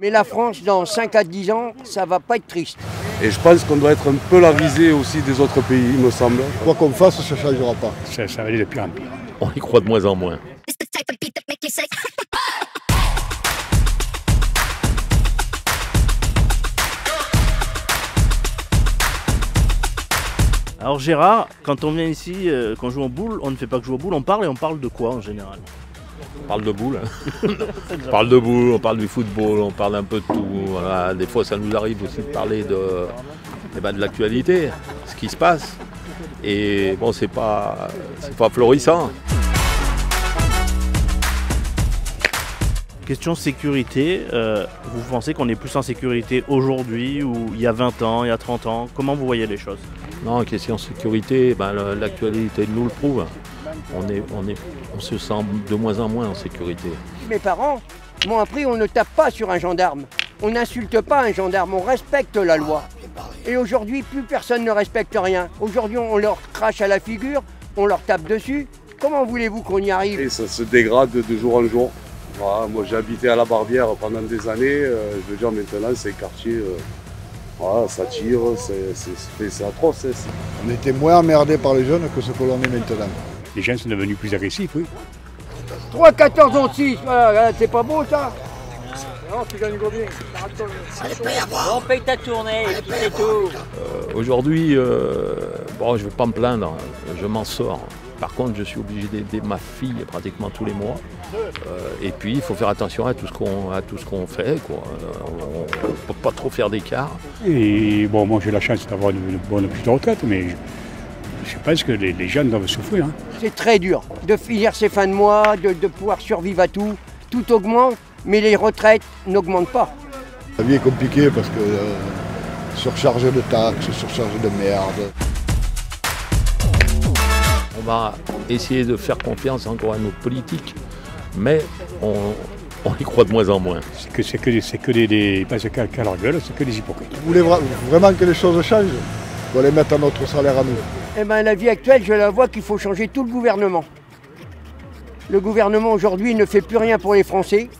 Mais la France, dans 5 à 10 ans, ça va pas être triste. Et je pense qu'on doit être un peu la risée aussi des autres pays, il me semble. Quoi qu'on fasse, ça ne changera pas. Ça va aller de pire en pire. On y croit de moins en moins. Alors Gérard, quand on vient ici, qu'on joue en boule, on ne fait pas que jouer aux boules, on parle et on parle de quoi en général? On parle de boule. On parle de boule, on parle du football, on parle un peu de tout. Voilà. Des fois, ça nous arrive aussi de parler de l'actualité, ce qui se passe. Et bon, c'est pas florissant. Question sécurité, vous pensez qu'on est plus en sécurité aujourd'hui ou il y a 20 ans, il y a 30 ans? Comment vous voyez les choses? Non, question sécurité, l'actualité nous le prouve. On se sent de moins en moins en sécurité. Mes parents m'ont appris on ne tape pas sur un gendarme. On n'insulte pas un gendarme, on respecte la loi. Et aujourd'hui, plus personne ne respecte rien. Aujourd'hui, on leur crache à la figure, on leur tape dessus. Comment voulez-vous qu'on y arrive? Et ça se dégrade de jour en jour. Voilà, moi j'ai habité à la Barbière pendant des années. Je veux dire, maintenant, c'est quartier. Voilà, ça tire, c'est atroce. On était moins emmerdés par les jeunes que ce que l'on est maintenant. Les gens sont devenus plus agressifs, oui. 3, 14, 11, 6, voilà, c'est pas beau ça? Non, tu gagnes bien. On paye ta tournée, et puis c'est tout. Aujourd'hui, je ne vais pas me plaindre, je m'en sors. Par contre, je suis obligé d'aider ma fille pratiquement tous les mois. Et puis, il faut faire attention à tout ce qu'on fait, quoi. On ne peut pas trop faire d'écart. Et bon, moi j'ai la chance d'avoir une bonne petite retraite, mais je pense que les jeunes doivent souffrir. Hein. C'est très dur de finir ses fins de mois, de pouvoir survivre à tout. Tout augmente, mais les retraites n'augmentent pas. La vie est compliquée parce que surchargé de taxes, surchargé de merde. On va essayer de faire confiance encore à nos politiques, mais on y croit de moins en moins. C'est que des pas qu'à leur gueule, c'est que des hypocrites. Vous voulez vraiment que les choses changent? Il faut les mettre à notre salaire à nous. Eh bien, la vie actuelle, je la vois qu'il faut changer tout le gouvernement. Le gouvernement aujourd'hui ne fait plus rien pour les Français.